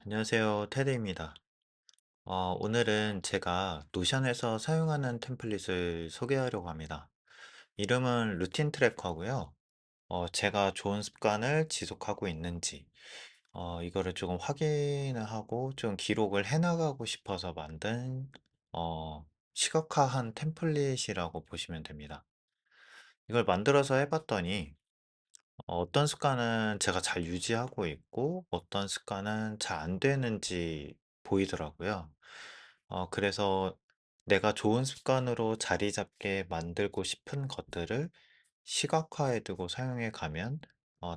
안녕하세요. 테드입니다. 오늘은 제가 노션에서 사용하는 템플릿을 소개하려고 합니다. 이름은 루틴 트래커고요. 제가 좋은 습관을 지속하고 있는지, 이거를 조금 확인을 하고 좀 기록을 해나가고 싶어서 만든, 시각화한 템플릿이라고 보시면 됩니다. 이걸 만들어서 해봤더니, 어떤 습관은 제가 잘 유지하고 있고, 어떤 습관은 잘 안 되는지 보이더라고요. 그래서 내가 좋은 습관으로 자리 잡게 만들고 싶은 것들을 시각화해 두고 사용해 가면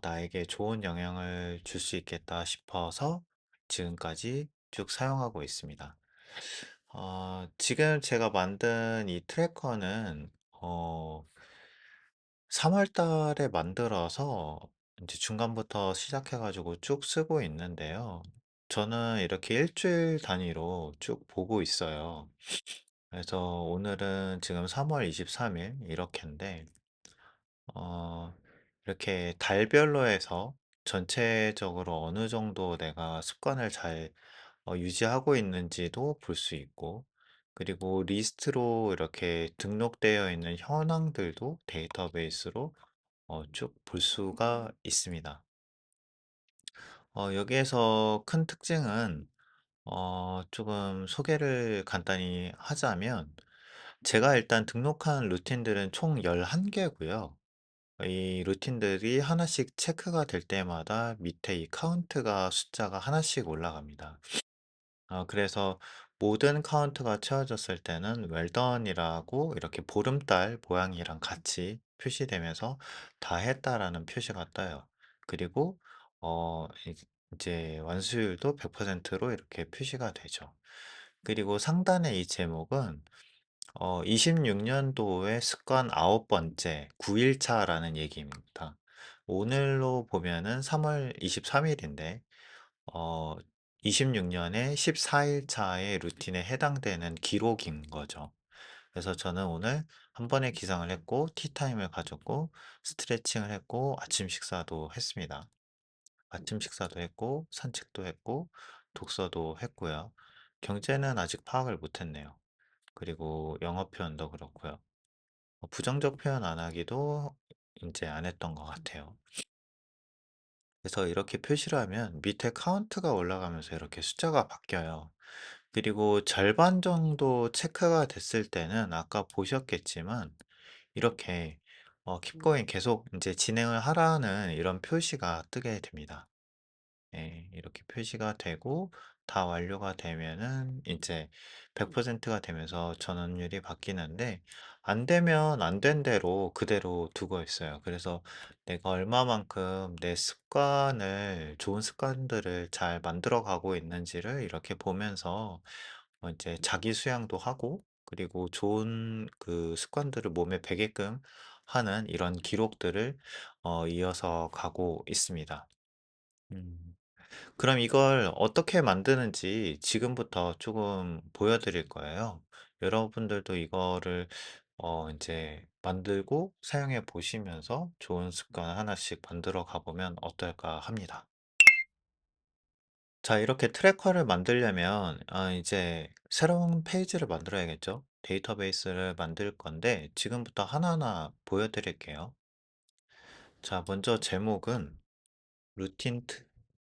나에게 좋은 영향을 줄 수 있겠다 싶어서 지금까지 쭉 사용하고 있습니다. 지금 제가 만든 이 트래커는 3월 달에 만들어서 이제 중간부터 시작해 가지고 쭉 쓰고 있는데요. 저는 이렇게 일주일 단위로 쭉 보고 있어요. 그래서 오늘은 지금 3월 23일 이렇게인데 어 이렇게 달별로 해서 전체적으로 어느 정도 내가 습관을 잘 유지하고 있는지도 볼 수 있고, 그리고 리스트로 이렇게 등록되어 있는 현황들도 데이터베이스로 쭉 볼 수가 있습니다. 여기에서 큰 특징은 조금 소개를 간단히 하자면, 제가 일단 등록한 루틴들은 총 11개고요. 이 루틴들이 하나씩 체크가 될 때마다 밑에 이 카운트가 숫자가 하나씩 올라갑니다. 그래서 모든 카운트가 채워졌을 때는 웰던이라고 이렇게 보름달 모양이랑 같이 표시되면서 다 했다라는 표시가 떠요. 그리고 이제 완수율도 100%로 이렇게 표시가 되죠. 그리고 상단의 이 제목은 26년도의 습관 아홉 번째 9일차라는 얘기입니다. 오늘로 보면은 3월 23일인데, 26년의 14일 차의 루틴에 해당되는 기록인 거죠. 그래서 저는 오늘 한 번에 기상을 했고, 티타임을 가졌고, 스트레칭을 했고, 아침 식사도 했습니다. 아침 식사도 했고, 산책도 했고, 독서도 했고요. 경제는 아직 파악을 못했네요. 그리고 영어 표현도 그렇고요. 부정적 표현 안 하기도 이제 안 했던 것 같아요. 그래서 이렇게 표시를 하면 밑에 카운트가 올라가면서 이렇게 숫자가 바뀌어요. 그리고 절반 정도 체크가 됐을 때는 아까 보셨겠지만 이렇게 keep going 계속 이제 진행을 하라는 이런 표시가 뜨게 됩니다. 예, 이렇게 표시가 되고 다 완료가 되면은 이제 100%가 되면서 전원율이 바뀌는데, 안 되면 안 된 대로 그대로 두고 있어요. 그래서 내가 얼마만큼 내 습관을, 좋은 습관들을 잘 만들어 가고 있는지를 이렇게 보면서 이제 자기 수양도 하고, 그리고 좋은 그 습관들을 몸에 배게끔 하는 이런 기록들을 이어서 가고 있습니다. 음. 그럼 이걸 어떻게 만드는지 지금부터 조금 보여드릴 거예요. 여러분들도 이거를 이제 만들고 사용해 보시면서 좋은 습관 하나씩 만들어 가보면 어떨까 합니다. 자, 이렇게 트래커를 만들려면 이제 새로운 페이지를 만들어야겠죠. 데이터베이스를 만들 건데 지금부터 하나하나 보여드릴게요. 자, 먼저 제목은 루틴,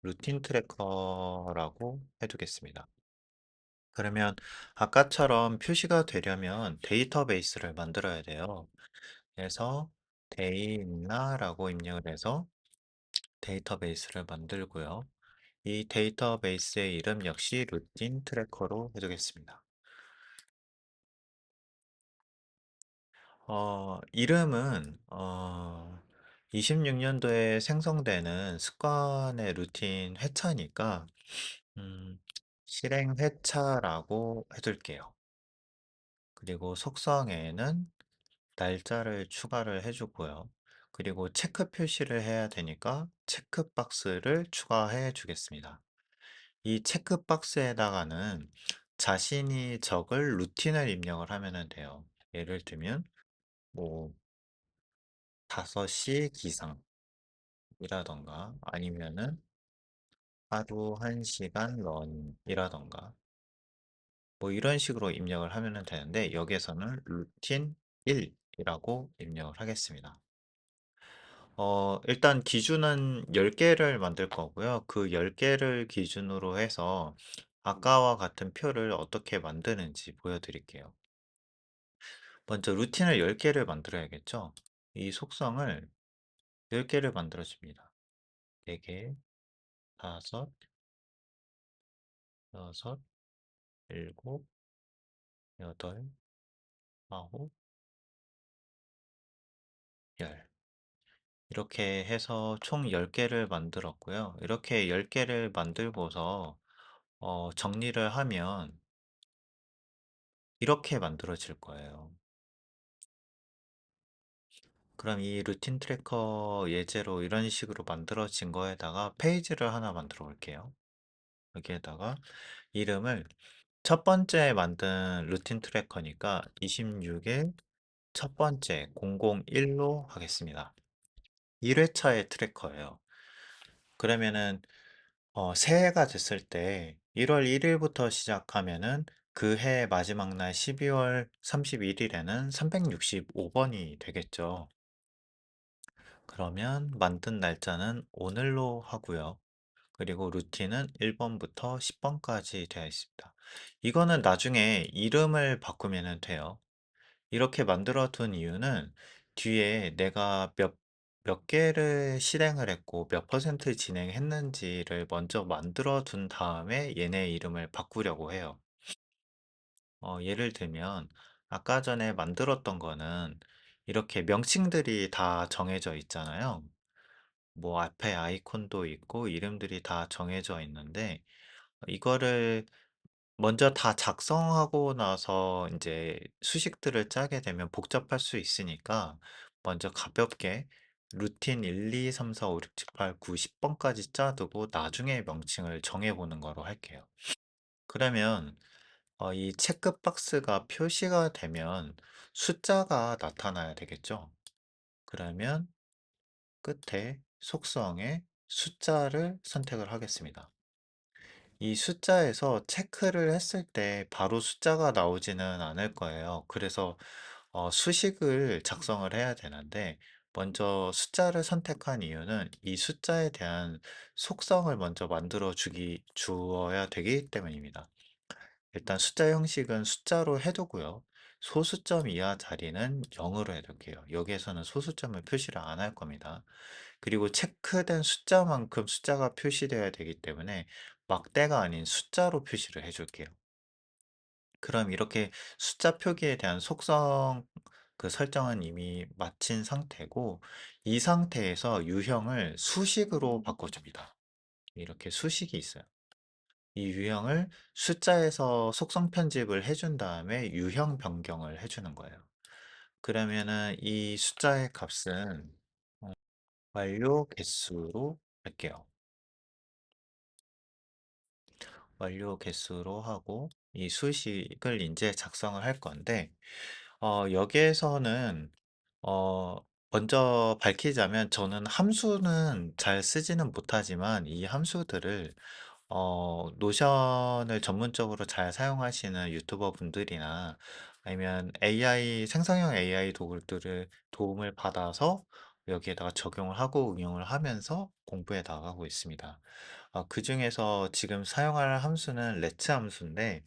루틴 트래커라고 해두겠습니다. 그러면 아까처럼 표시가 되려면 데이터베이스를 만들어야 돼요. 그래서 데이나라고 입력을 해서 데이터베이스를 만들고요. 이 데이터베이스의 이름 역시 루틴 트래커로 해두겠습니다. 이름은 26년도에 생성되는 습관의 루틴 회차니까 음, 실행 회차라고 해둘게요. 그리고 속성에는 날짜를 추가를 해주고요. 그리고 체크 표시를 해야 되니까 체크박스를 추가해 주겠습니다. 이 체크박스에다가는 자신이 적을 루틴을 입력을 하면 돼요. 예를 들면 뭐 5시 기상이라던가 아니면은 하루 1시간 런이라던가 뭐 이런 식으로 입력을 하면 되는데 여기에서는 루틴 1이라고 입력을 하겠습니다. 일단 기준은 10개를 만들 거고요. 그 10개를 기준으로 해서 아까와 같은 표를 어떻게 만드는지 보여드릴게요. 먼저 루틴을 10개를 만들어야겠죠? 이 속성을 10개를 만들어줍니다. 4개, 5, 6, 7, 8, 9, 10. 이렇게 해서 총 10개를 만들었고요. 이렇게 10개를 만들고서 정리를 하면 이렇게 만들어질 거예요. 그럼 이 루틴 트래커 예제로 이런 식으로 만들어진 거에다가 페이지를 하나 만들어 볼게요. 여기에다가 이름을 첫 번째 만든 루틴 트래커니까 26일 첫 번째 001로 하겠습니다. 1회차의 트래커예요. 그러면은 새해가 됐을 때 1월 1일부터 시작하면은 그 해 마지막 날 12월 31일에는 365번이 되겠죠. 그러면 만든 날짜는 오늘로 하고요. 그리고 루틴은 1번부터 10번까지 되어 있습니다. 이거는 나중에 이름을 바꾸면 돼요. 이렇게 만들어 둔 이유는 뒤에 내가 몇 개를 실행을 했고 몇 퍼센트 진행했는지를 먼저 만들어 둔 다음에 얘네 이름을 바꾸려고 해요. 예를 들면 아까 전에 만들었던 거는 이렇게 명칭들이 다 정해져 있잖아요. 뭐 앞에 아이콘도 있고 이름들이 다 정해져 있는데 이거를 먼저 다 작성하고 나서 이제 수식들을 짜게 되면 복잡할 수 있으니까 먼저 가볍게 루틴 1, 2, 3, 4, 5, 6, 7, 8, 9, 10번까지 짜두고 나중에 명칭을 정해보는 거로 할게요. 그러면 이 체크박스가 표시가 되면 숫자가 나타나야 되겠죠? 그러면 끝에 속성에 숫자를 선택을 하겠습니다. 이 숫자에서 체크를 했을 때 바로 숫자가 나오지는 않을 거예요. 그래서 수식을 작성을 해야 되는데 먼저 숫자를 선택한 이유는 이 숫자에 대한 속성을 먼저 주어야 되기 때문입니다. 일단 숫자 형식은 숫자로 해두고요. 소수점 이하 자리는 0으로 해둘게요. 여기에서는 소수점을 표시를 안 할 겁니다. 그리고 체크된 숫자만큼 숫자가 표시되어야 되기 때문에 막대가 아닌 숫자로 표시를 해줄게요. 그럼 이렇게 숫자 표기에 대한 속성 그 설정은 이미 마친 상태고 이 상태에서 유형을 수식으로 바꿔줍니다. 이렇게 수식이 있어요. 이 유형을 숫자에서 속성 편집을 해준 다음에 유형 변경을 해주는 거예요. 그러면은 이 숫자의 값은 완료 개수로 할게요. 완료 개수로 하고 이 수식을 이제 작성을 할 건데 여기에서는 어, 먼저 밝히자면 저는 함수는 잘 쓰지는 못하지만 이 함수들을 노션을 전문적으로 잘 사용하시는 유튜버 분들이나 아니면 생성형 AI 도구들을 도움을 받아서 여기에다가 적용을 하고 응용을 하면서 공부해 나가고 있습니다. 그 중에서 지금 사용할 함수는 레츠 함수인데,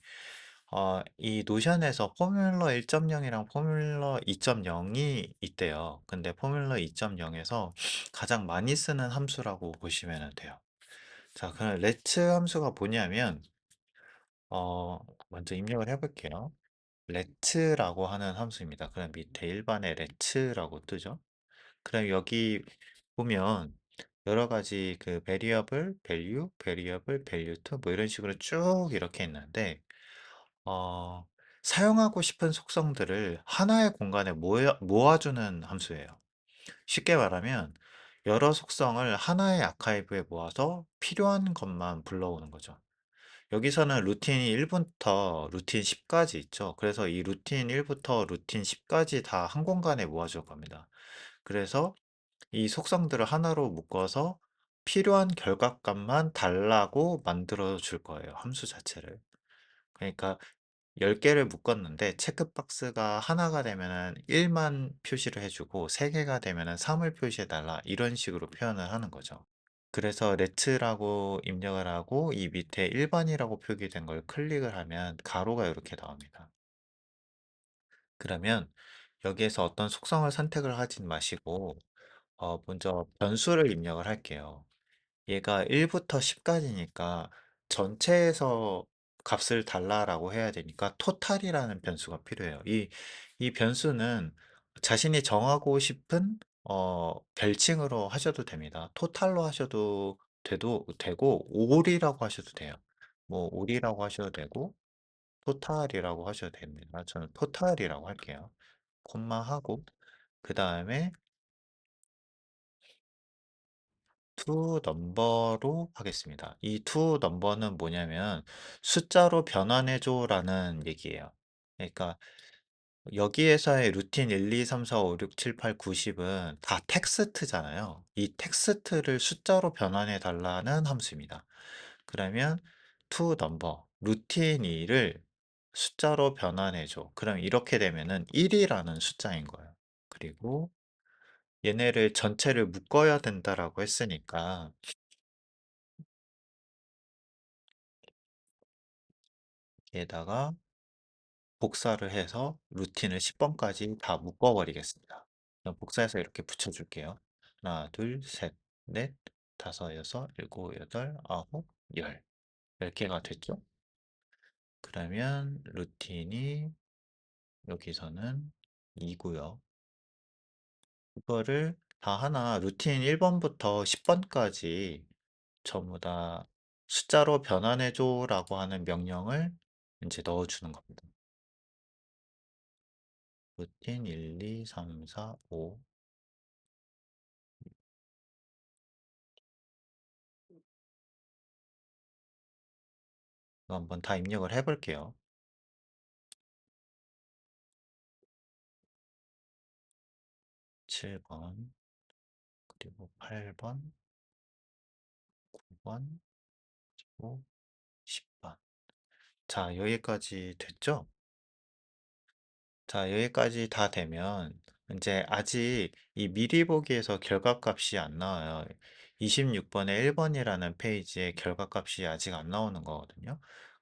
이 노션에서 포뮬러 1.0이랑 포뮬러 2.0이 있대요. 근데 포뮬러 2.0에서 가장 많이 쓰는 함수라고 보시면 돼요. 자, 그럼 레츠 함수가 뭐냐면, 어, 먼저 입력을 해볼게요. 레츠라고 하는 함수입니다. 그럼 밑에 일반의 레츠라고 뜨죠. 그럼 여기 보면 여러 가지 그 variable, value, variable, value to 뭐 이런 식으로 쭉 이렇게 있는데 어, 사용하고 싶은 속성들을 하나의 공간에 모아주는 함수예요. 쉽게 말하면 여러 속성을 하나의 아카이브에 모아서 필요한 것만 불러오는 거죠. 여기서는 루틴이 1부터 루틴 10까지 있죠. 그래서 이 루틴 1부터 루틴 10까지 다 한 공간에 모아줄 겁니다. 그래서 이 속성들을 하나로 묶어서 필요한 결과값만 달라고 만들어 줄 거예요, 함수 자체를. 그러니까 10 개를 묶었는데 체크박스가 하나가 되면은 1만 표시를 해 주고 3 개가 되면은 3을 표시해 달라, 이런 식으로 표현을 하는 거죠. 그래서 let라고 입력을 하고 이 밑에 1 번이라고 표기된 걸 클릭을 하면 가로가 이렇게 나옵니다. 그러면 여기에서 어떤 속성을 선택을 하진 마시고 먼저 변수를 입력을 할게요. 얘가 1부터 10까지니까 전체에서 값을 달라라고 해야 되니까 토탈이라는 변수가 필요해요. 이 변수는 자신이 정하고 싶은 별칭으로 하셔도 됩니다. 토탈로 하셔도 되고 올이라고 하셔도 돼요. 뭐 올이라고 하셔도 되고 토탈이라고 하셔도 됩니다. 저는 토탈이라고 할게요. 콤마하고 그 다음에 to number로 하겠습니다. 이 to number는 뭐냐면 숫자로 변환해줘라는 얘기예요. 그러니까 여기에서의 루틴 1, 2, 3, 4, 5, 6, 7, 8, 9, 10은 다 텍스트잖아요. 이 텍스트를 숫자로 변환해 달라는 함수입니다. 그러면 to number, 루틴 2를 숫자로 변환해줘. 그럼 이렇게 되면은 1이라는 숫자인 거예요. 그리고 얘네를 전체를 묶어야 된다라고 했으니까 얘에다가 복사를 해서 루틴을 10번까지 다 묶어버리겠습니다. 그럼 복사해서 이렇게 붙여줄게요. 하나, 둘, 셋, 넷, 다섯, 여섯, 일곱, 여덟, 아홉, 열. 10개가 됐죠? 그러면 루틴이 여기서는 2고요. 이거를 다 하나 루틴 1번부터 10번까지 전부 다 숫자로 변환해줘 라고 하는 명령을 이제 넣어주는 겁니다. 루틴 1, 2, 3, 4, 5. 이거 한번 다 입력을 해볼게요. 7번, 그리고 8번, 9번, 그리고 10번. 자, 여기까지 됐죠? 자, 여기까지 다 되면 이제 아직 이 미리 보기에서 결과값이 안 나와요. 26번에 1번이라는 페이지에 결과값이 아직 안 나오는 거거든요.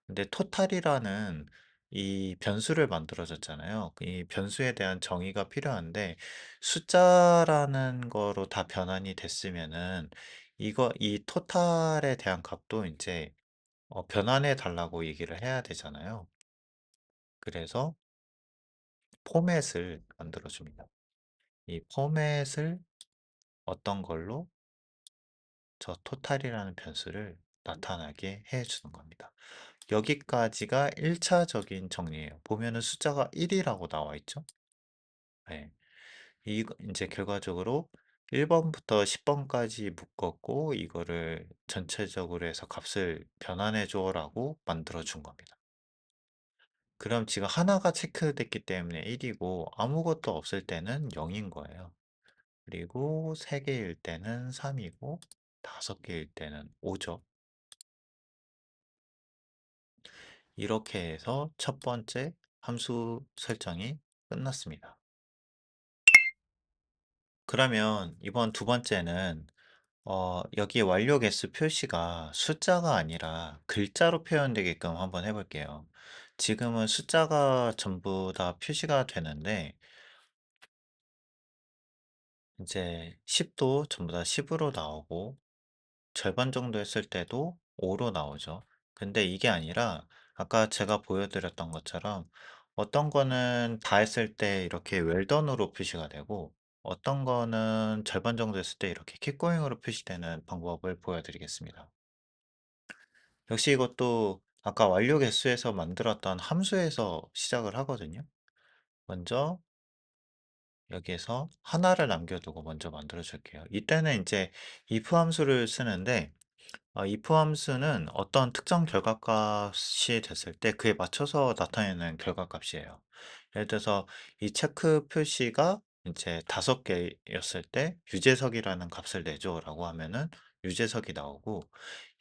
근데 토탈이라는 이 변수를 만들어줬잖아요. 이 변수에 대한 정의가 필요한데 숫자라는 거로 다 변환이 됐으면은 이 토탈에 대한 값도 이제 변환해 달라고 얘기를 해야 되잖아요. 그래서 포맷을 만들어 줍니다. 이 포맷을 어떤 걸로 저 토탈이라는 변수를 나타나게 해 주는 겁니다. 여기까지가 1차적인 정리예요. 보면은 숫자가 1이라고 나와 있죠? 네. 이 이제 결과적으로 1번부터 10번까지 묶었고 이거를 전체적으로 해서 값을 변환해 줘라고 만들어 준 겁니다. 그럼 지금 하나가 체크됐기 때문에 1이고 아무것도 없을 때는 0인 거예요. 그리고 3개일 때는 3이고 5개일 때는 5죠. 이렇게 해서 첫 번째 함수 설정이 끝났습니다. 그러면 이번 두 번째는 여기 완료 개수 표시가 숫자가 아니라 글자로 표현되게끔 한번 해볼게요. 지금은 숫자가 전부 다 표시가 되는데 이제 10도 전부 다 10으로 나오고 절반 정도 했을 때도 5로 나오죠. 근데 이게 아니라 아까 제가 보여드렸던 것처럼 어떤 거는 다 했을 때 이렇게 웰던으로 표시가 되고 어떤 거는 절반 정도 했을 때 이렇게 킵고잉으로 표시되는 방법을 보여드리겠습니다. 역시 이것도 아까 완료 개수에서 만들었던 함수에서 시작을 하거든요. 먼저 여기에서 하나를 남겨두고 먼저 만들어 줄게요. 이때는 이제 if 함수를 쓰는데 if 함수는 어떤 특정 결과값이 됐을 때 그에 맞춰서 나타내는 결과값이에요. 예를 들어서 이 체크 표시가 이제 5개였을 때 유재석이라는 값을 내줘라고 하면은 유재석이 나오고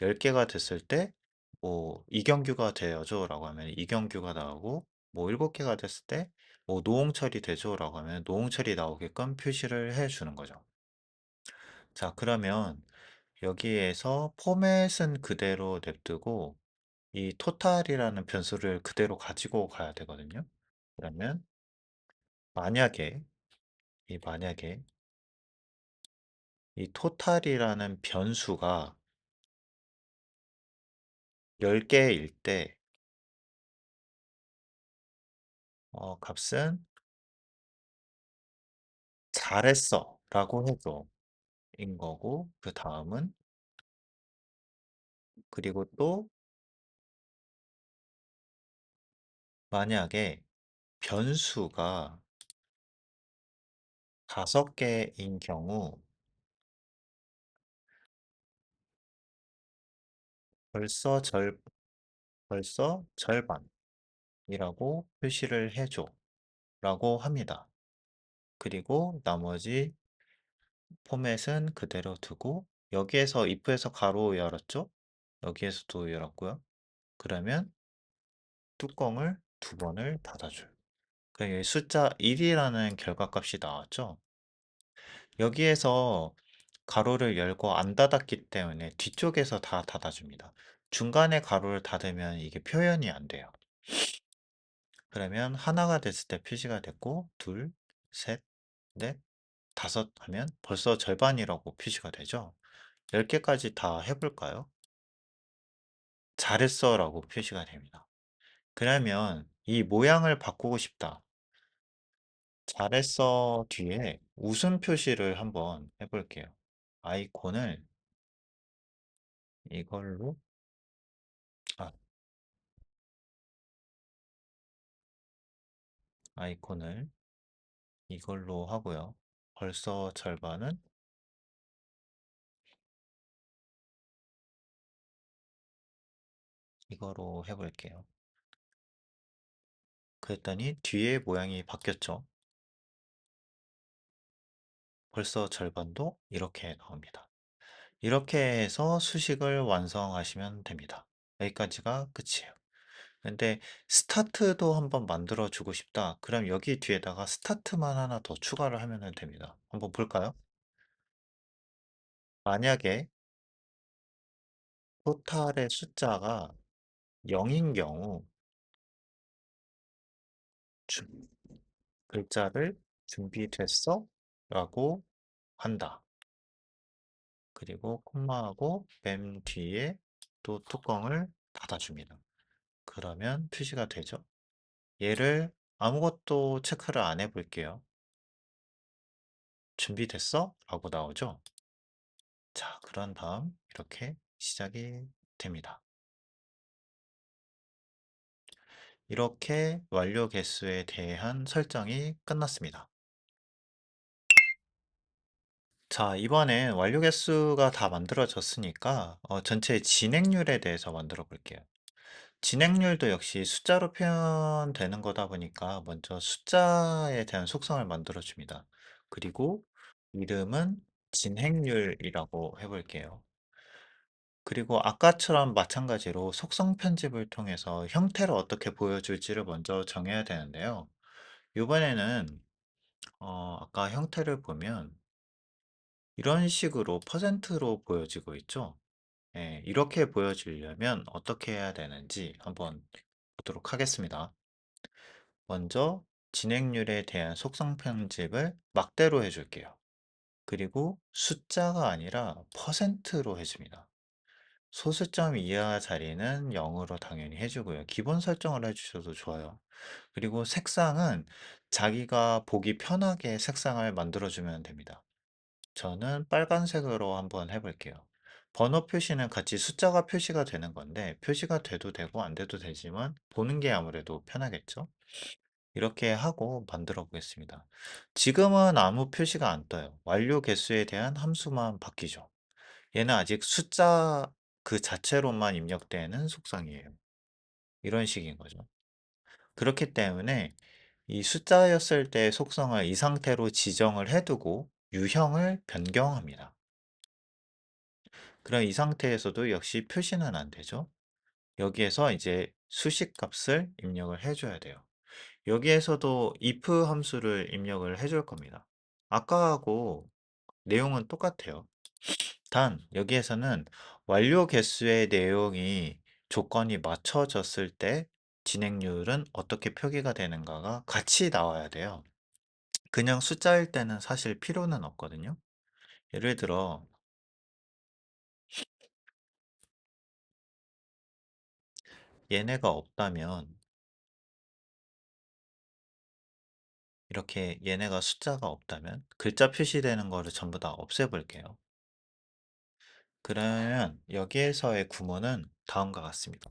10개가 됐을 때 뭐 "이경규가 되어줘."라고 하면 이경규가 나오고 뭐 7개가 됐을 때 뭐 "노홍철이 되죠."라고 하면 노홍철이 나오게끔 표시를 해 주는 거죠. 자, 그러면 여기에서 포맷은 그대로 냅두고 이 토탈이라는 변수를 그대로 가지고 가야 되거든요. 그러면 만약에 만약에 이 토탈이라는 변수가 10개일 때 값은 "잘했어" 라고 해줘 인 거고, 그다음은 그리고 또 만약에 변수가 5개인 경우 벌써 절 벌써 절반이라고 표시를 해 줘 라고 합니다. 그리고 나머지 포맷은 그대로 두고 여기에서 if에서 가로 열었죠? 여기에서도 열었고요. 그러면 뚜껑을 두 번을 닫아줘요. 그럼 여기 숫자 1이라는 결과값이 나왔죠? 여기에서 가로를 열고 안 닫았기 때문에 뒤쪽에서 다 닫아줍니다. 중간에 가로를 닫으면 이게 표현이 안 돼요. 그러면 하나가 됐을 때 표시가 됐고, 둘, 셋, 넷, 다섯 하면 벌써 절반이라고 표시가 되죠? 10개까지 다 해볼까요? 잘했어 라고 표시가 됩니다. 그러면 이 모양을 바꾸고 싶다. 잘했어 뒤에 웃음 표시를 한번 해볼게요. 아이콘을 이걸로, 아, 아이콘을 이걸로 하고요. 벌써 절반은 이거로 해볼게요. 그랬더니 뒤에 모양이 바뀌었죠. 벌써 절반도 이렇게 나옵니다. 이렇게 해서 수식을 완성하시면 됩니다. 여기까지가 끝이에요. 근데 스타트도 한번 만들어 주고 싶다. 그럼 여기 뒤에다가 스타트만 하나 더 추가를 하면 됩니다. 한번 볼까요? 만약에 토탈의 숫자가 0인 경우 준- 글자를 준비됐어? 라고 한다. 그리고 콤마하고 맨 뒤에 또 뚜껑을 닫아줍니다. 그러면 표시가 되죠. 얘를 아무것도 체크를 안 해볼게요. 준비됐어? 라고 나오죠. 자, 그런 다음 이렇게 시작이 됩니다. 이렇게 완료 개수에 대한 설정이 끝났습니다. 자, 이번엔 완료 개수가 다 만들어졌으니까 전체 진행률에 대해서 만들어 볼게요. 진행률도 역시 숫자로 표현되는 거다 보니까 먼저 숫자에 대한 속성을 만들어 줍니다. 그리고 이름은 진행률이라고 해볼게요. 그리고 아까처럼 마찬가지로 속성 편집을 통해서 형태를 어떻게 보여줄지를 먼저 정해야 되는데요. 이번에는 아까 형태를 보면 이런 식으로 퍼센트로 보여지고 있죠. 예, 이렇게 보여주려면 어떻게 해야 되는지 한번 보도록 하겠습니다. 먼저 진행률에 대한 속성 편집을 막대로 해줄게요. 그리고 숫자가 아니라 퍼센트로 해줍니다. 소수점 이하 자리는 0으로 당연히 해주고요. 기본 설정을 해주셔도 좋아요. 그리고 색상은 자기가 보기 편하게 색상을 만들어주면 됩니다. 저는 빨간색으로 한번 해볼게요. 번호 표시는 같이 숫자가 표시가 되는 건데 표시가 돼도 되고 안 돼도 되지만 보는 게 아무래도 편하겠죠? 이렇게 하고 만들어 보겠습니다. 지금은 아무 표시가 안 떠요. 완료 개수에 대한 함수만 바뀌죠. 얘는 아직 숫자 그 자체로만 입력되는 속성이에요. 이런 식인 거죠. 그렇기 때문에 이 숫자였을 때 속성을 이 상태로 지정을 해두고 유형을 변경합니다. 그럼 이 상태에서도 역시 표시는 안 되죠. 여기에서 이제 수식 값을 입력을 해 줘야 돼요. 여기에서도 if 함수를 입력을 해줄 겁니다. 아까하고 내용은 똑같아요. 단 여기에서는 완료 개수의 내용이 조건이 맞춰졌을 때 진행률은 어떻게 표기가 되는가가 같이 나와야 돼요. 그냥 숫자일 때는 사실 필요는 없거든요. 예를 들어 얘네가 없다면 이렇게 얘네가 숫자가 없다면 글자 표시되는 거를 전부 다 없애 볼게요. 그러면 여기에서의 구문은 다음과 같습니다.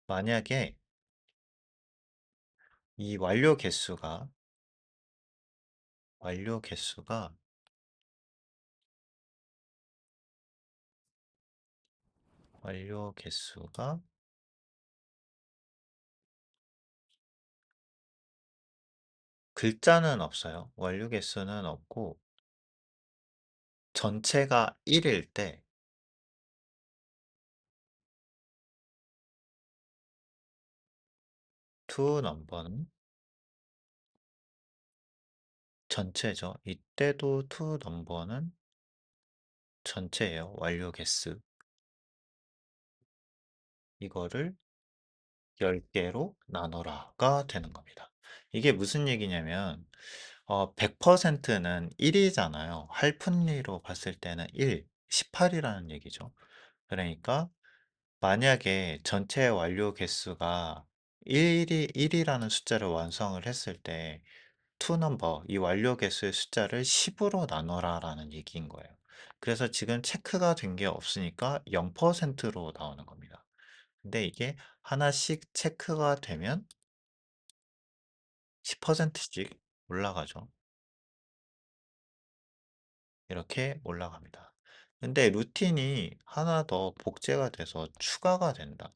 만약에 이 완료 개수가 완료 개수가 글자는 없어요. 완료 개수는 없고 전체가 1일 때 to number는 전체죠. 이때도 to number는 전체예요. 완료 개수. 이거를 10개로 나눠라가 되는 겁니다. 이게 무슨 얘기냐면 100%는 1이잖아요. 할분리로 봤을 때는 1, 18이라는 얘기죠. 그러니까 만약에 전체 완료 개수가 1이라는 숫자를 완성을 했을 때 to number, 이 완료 개수의 숫자를 10으로 나눠라라는 얘기인 거예요. 그래서 지금 체크가 된 게 없으니까 0%로 나오는 겁니다. 근데 이게 하나씩 체크가 되면 10%씩 올라가죠. 이렇게 올라갑니다. 근데 루틴이 하나 더 복제가 돼서 추가가 된다.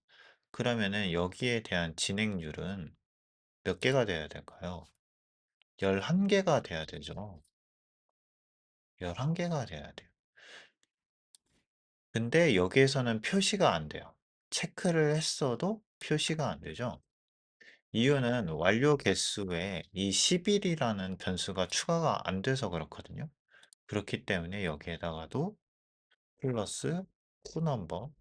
그러면은 여기에 대한 진행률은 몇 개가 돼야 될까요? 11개가 돼야 되죠. 11개가 돼야 돼요. 근데 여기에서는 표시가 안 돼요. 체크를 했어도 표시가 안 되죠. 이유는 완료 개수에 이 11이라는 변수가 추가가 안 돼서 그렇거든요. 그렇기 때문에 여기에다가도 플러스 toNumber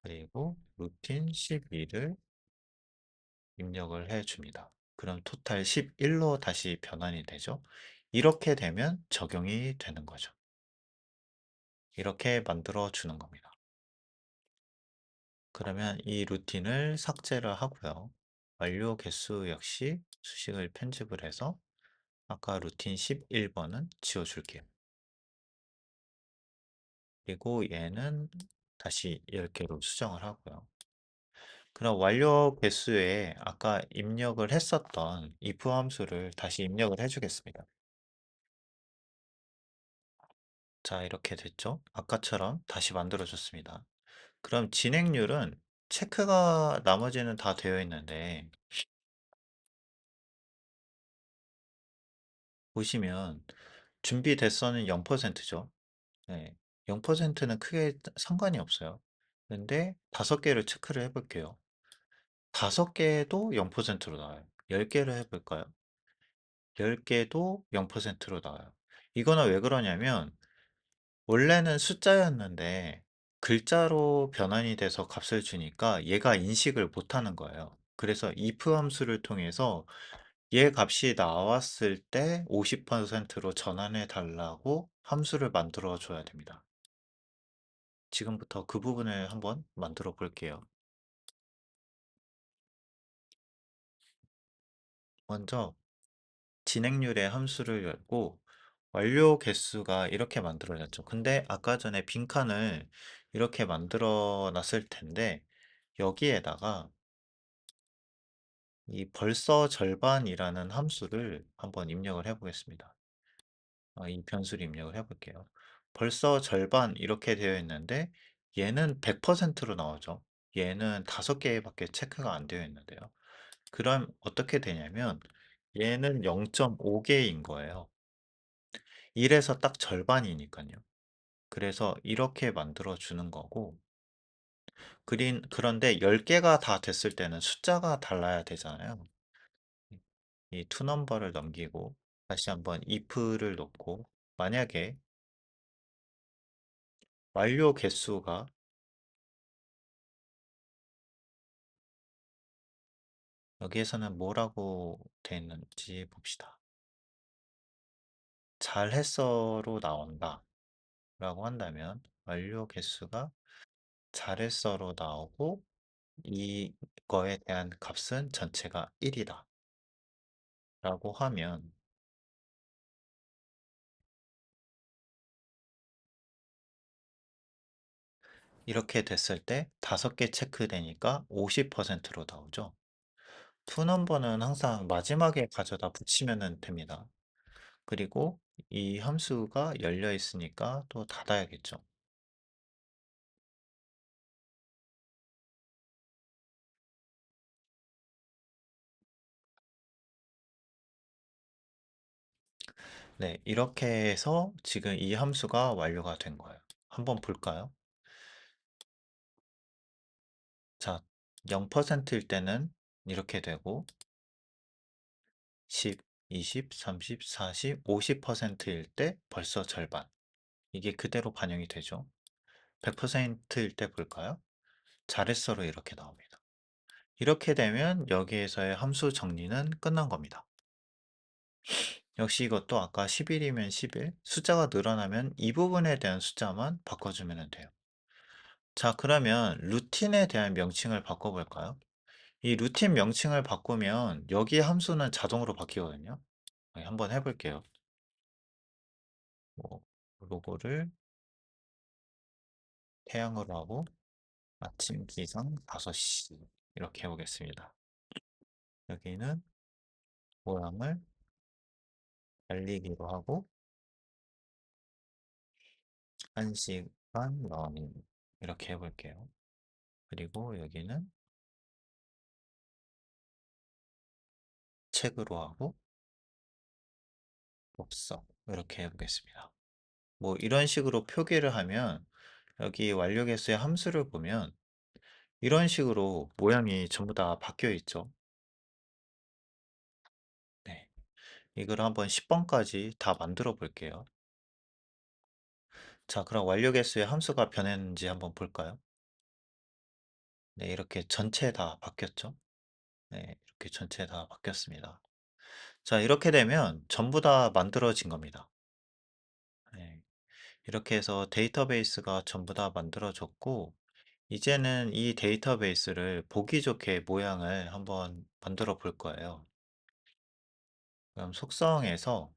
그리고 루틴 12를 입력을 해 줍니다. 그럼 토탈 11로 다시 변환이 되죠. 이렇게 되면 적용이 되는 거죠. 이렇게 만들어 주는 겁니다. 그러면 이 루틴을 삭제를 하고요. 완료 개수 역시 수식을 편집을 해서 아까 루틴 11번은 지워줄게요. 그리고 얘는 다시 10개로 수정을 하고요. 그럼 완료 개수에 아까 입력을 했었던 if 함수를 다시 입력을 해주겠습니다. 자, 이렇게 됐죠? 아까처럼 다시 만들어줬습니다. 그럼 진행률은 체크가 나머지는 다 되어 있는데 보시면 준비됐어는 0%죠. 네, 0%는 크게 상관이 없어요. 근데 5개를 체크를 해볼게요. 5개도 0%로 나와요. 10개를 해볼까요? 10개도 0%로 나와요. 이거는 왜 그러냐면 원래는 숫자였는데 글자로 변환이 돼서 값을 주니까 얘가 인식을 못하는 거예요. 그래서 if 함수를 통해서 얘 값이 나왔을 때 50%로 전환해 달라고 함수를 만들어 줘야 됩니다. 지금부터 그 부분을 한번 만들어 볼게요. 먼저 진행률의 함수를 열고 완료 개수가 이렇게 만들어졌죠. 근데 아까 전에 빈칸을 이렇게 만들어 놨을 텐데 여기에다가 이 벌써 절반이라는 함수를 한번 입력을 해 보겠습니다. 이 변수를 입력을 해 볼게요. 벌써 절반 이렇게 되어 있는데 얘는 100%로 나오죠. 얘는 5개밖에 체크가 안 되어 있는데요. 그럼 어떻게 되냐면 얘는 0.5개인 거예요. 1에서 딱 절반이니까요. 그래서 이렇게 만들어 주는 거고, 그런데 10개가 다 됐을 때는 숫자가 달라야 되잖아요. 이 투넘버를 넘기고 다시 한번 if를 놓고, 만약에 완료 개수가, 여기에서는 뭐라고 돼 있는지 봅시다. 잘했어로 나온다 라고 한다면 완료 개수가 잘했어로 나오고, 이거에 대한 값은 전체가 1이다 라고 하면, 이렇게 됐을 때 5개 체크되니까 50%로 나오죠. 투넘버는 항상 마지막에 가져다 붙이면 됩니다. 그리고 이 함수가 열려 있으니까 또 닫아야겠죠. 네, 이렇게 해서 지금 이 함수가 완료가 된 거예요. 한번 볼까요? 자, 0%일 때는 이렇게 되고, 10, 20, 30, 40, 50%일 때 벌써 절반. 이게 그대로 반영이 되죠. 100%일 때 볼까요? 잘했어로 이렇게 나옵니다. 이렇게 되면 여기에서의 함수 정리는 끝난 겁니다. 역시 이것도 아까 11이면 11, 숫자가 늘어나면 이 부분에 대한 숫자만 바꿔주면 돼요. 자, 그러면 루틴에 대한 명칭을 바꿔볼까요? 이 루틴 명칭을 바꾸면 여기 함수는 자동으로 바뀌거든요. 네, 한번 해볼게요. 뭐, 로고를 태양으로 하고 아침 기상 5시 이렇게 해보겠습니다. 여기는 모양을 달리기로 하고 1시간 러닝 이렇게 해볼게요. 그리고 여기는 책으로 하고 없어. 이렇게 해보겠습니다. 뭐 이런 식으로 표기를 하면 여기 완료 개수의 함수를 보면 이런 식으로 모양이 전부 다 바뀌어 있죠. 네. 이걸 한번 10번까지 다 만들어 볼게요. 자, 그럼 완료 개수의 함수가 변했는지 한번 볼까요? 네, 이렇게 전체 다 바뀌었죠. 네, 이렇게 전체 다 바뀌었습니다. 자, 이렇게 되면 전부 다 만들어진 겁니다. 네, 이렇게 해서 데이터베이스가 전부 다 만들어졌고, 이제는 이 데이터베이스를 보기 좋게 모양을 한번 만들어 볼 거예요. 그럼 속성에서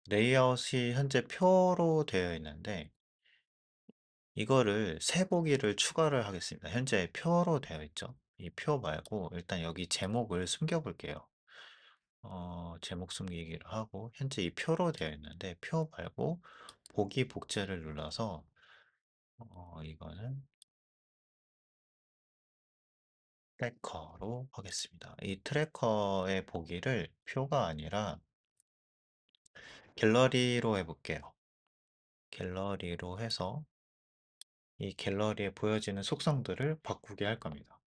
레이아웃이 현재 표로 되어 있는데, 이거를 세 보기를 추가를 하겠습니다. 현재 표로 되어 있죠. 이 표 말고 일단 여기 제목을 숨겨 볼게요. 제목 숨기기를 하고 현재 이 표로 되어 있는데 표 말고 보기 복제를 눌러서 이거는 트래커로 하겠습니다. 이 트래커의 보기를 표가 아니라 갤러리로 해볼게요. 갤러리로 해서 이 갤러리에 보여지는 속성들을 바꾸게 할 겁니다.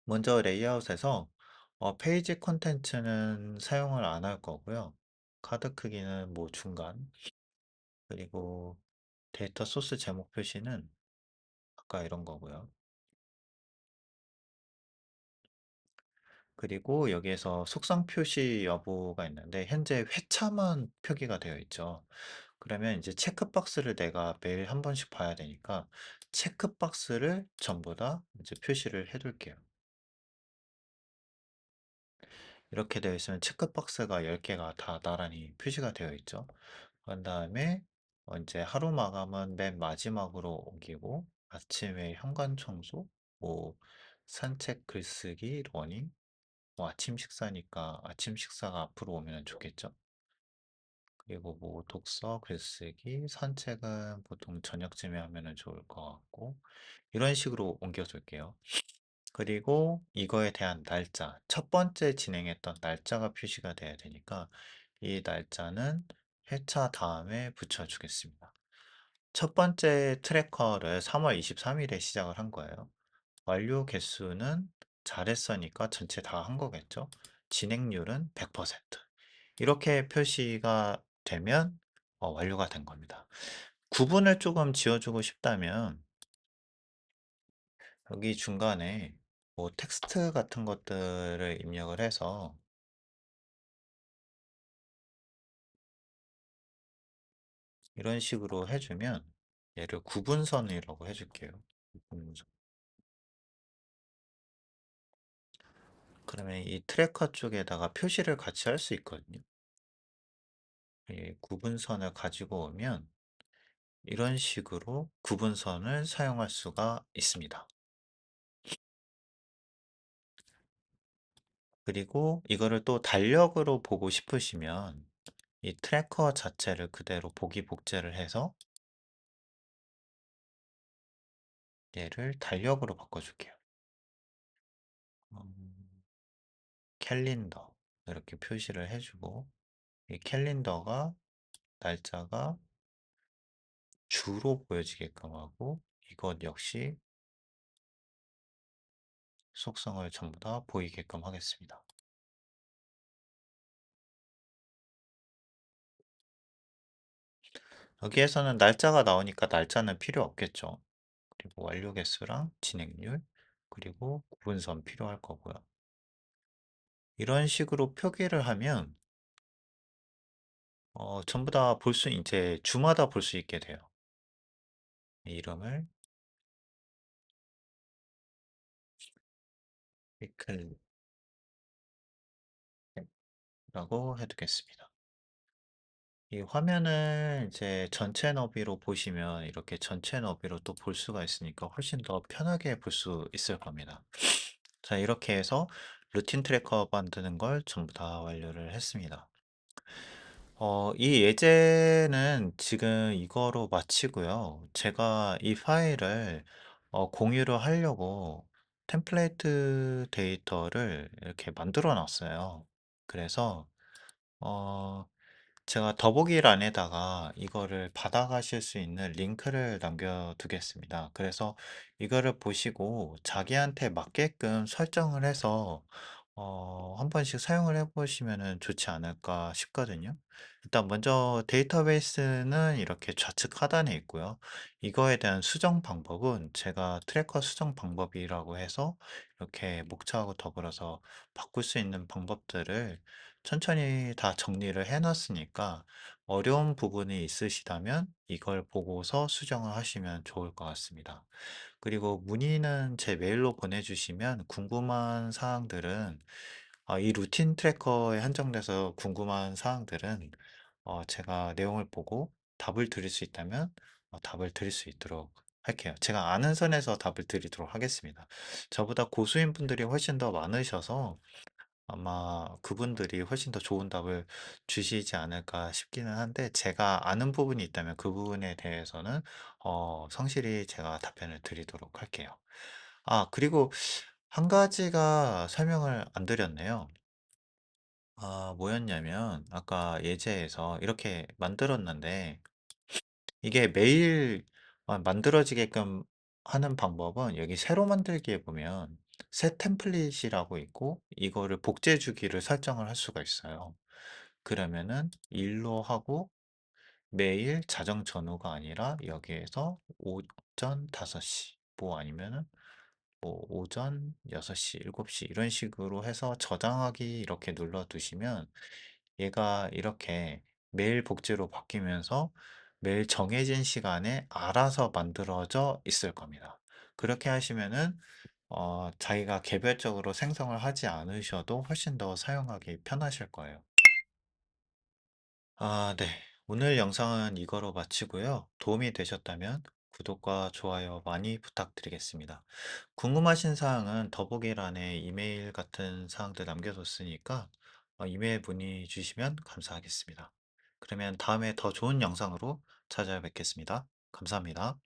먼저 레이아웃에서 페이지 콘텐츠는 사용을 안 할 거고요. 카드 크기는 뭐 중간, 그리고 데이터 소스 제목 표시는 아까 이런 거고요. 그리고 여기에서 속성 표시 여부가 있는데 현재 회차만 표기가 되어 있죠. 그러면 이제 체크박스를 내가 매일 한 번씩 봐야 되니까 체크박스를 전부 다 이제 표시를 해둘게요. 이렇게 되어 있으면 체크박스가 10개가 다 나란히 표시가 되어 있죠. 그런 다음에 이제 하루 마감은 맨 마지막으로 옮기고 아침에 현관 청소, 뭐 산책, 글쓰기, 러닝, 뭐 아침 식사니까 아침 식사가 앞으로 오면 좋겠죠. 그리고 뭐 독서, 글쓰기, 산책은 보통 저녁쯤에 하면 좋을 것 같고 이런 식으로 옮겨줄게요. 그리고 이거에 대한 날짜, 첫 번째 진행했던 날짜가 표시가 돼야 되니까 이 날짜는 회차 다음에 붙여주겠습니다. 첫 번째 트래커를 3월 23일에 시작을 한 거예요. 완료 개수는 잘했으니까 전체 다 한 거겠죠. 진행률은 100%. 이렇게 표시가 되면 완료가 된 겁니다. 구분을 조금 지어주고 싶다면 여기 중간에 뭐 텍스트 같은 것들을 입력을 해서 이런 식으로 해주면 얘를 구분선이라고 해줄게요. 구분선. 그러면 이 트래커 쪽에다가 표시를 같이 할 수 있거든요. 이 구분선을 가지고 오면 이런 식으로 구분선을 사용할 수가 있습니다. 그리고 이거를 또 달력으로 보고 싶으시면 이 트래커 자체를 그대로 보기 복제를 해서 얘를 달력으로 바꿔줄게요. 캘린더 이렇게 표시를 해주고 이 캘린더가 날짜가 주로 보여지게끔 하고 이것 역시 속성을 전부 다 보이게끔 하겠습니다. 여기에서는 날짜가 나오니까 날짜는 필요 없겠죠. 그리고 완료 개수랑 진행률 그리고 구분선 필요할 거고요. 이런 식으로 표기를 하면 전부 다 볼 수 이제 주마다 볼 수 있게 돼요. 이름을 위클리라고 해두겠습니다. 이 화면을 이제 전체 너비로 보시면 이렇게 전체 너비로 또 볼 수가 있으니까 훨씬 더 편하게 볼 수 있을 겁니다. 자, 이렇게 해서 루틴 트래커 만드는 걸 전부 다 완료를 했습니다. 이 예제는 지금 이거로 마치고요. 제가 이 파일을 공유를 하려고 템플레이트 데이터를 이렇게 만들어 놨어요. 그래서 어, 제가 더보기란에다가 이거를 받아가실 수 있는 링크를 남겨두겠습니다. 그래서 이거를 보시고 자기한테 맞게끔 설정을 해서 한 번씩 사용을 해보시면 좋지 않을까 싶거든요. 일단 먼저 데이터베이스는 이렇게 좌측 하단에 있고요. 이거에 대한 수정 방법은 제가 트래커 수정 방법이라고 해서 이렇게 목차하고 더불어서 바꿀 수 있는 방법들을 천천히 다 정리를 해놨으니까 어려운 부분이 있으시다면 이걸 보고서 수정을 하시면 좋을 것 같습니다. 그리고 문의는 제 메일로 보내주시면 궁금한 사항들은 이 루틴 트래커에 한정돼서 궁금한 사항들은 제가 내용을 보고 답을 드릴 수 있다면 답을 드릴 수 있도록 할게요. 제가 아는 선에서 답을 드리도록 하겠습니다. 저보다 고수인 분들이 훨씬 더 많으셔서 아마 그분들이 훨씬 더 좋은 답을 주시지 않을까 싶기는 한데 제가 아는 부분이 있다면 그 부분에 대해서는 성실히 제가 답변을 드리도록 할게요. 그리고 한 가지가 설명을 안 드렸네요. 뭐였냐면 아까 예제에서 이렇게 만들었는데 이게 매일 만들어지게끔 하는 방법은 여기 새로 만들기에 보면 새 템플릿이라고 있고 이거를 복제 주기를 설정을 할 수가 있어요. 그러면은 일로 하고 매일 자정 전후가 아니라 여기에서 오전 5시 뭐 아니면은 뭐 오전 6시, 7시 이런 식으로 해서 저장하기 이렇게 눌러 두시면 얘가 이렇게 매일 복제로 바뀌면서 매일 정해진 시간에 알아서 만들어져 있을 겁니다. 그렇게 하시면은 자기가 개별적으로 생성을 하지 않으셔도 훨씬 더 사용하기 편하실 거예요. 네. 오늘 영상은 이거로 마치고요. 도움이 되셨다면 구독과 좋아요 많이 부탁드리겠습니다. 궁금하신 사항은 더보기란에 이메일 같은 사항들 남겨뒀으니까 이메일 문의 주시면 감사하겠습니다. 그러면 다음에 더 좋은 영상으로 찾아뵙겠습니다. 감사합니다.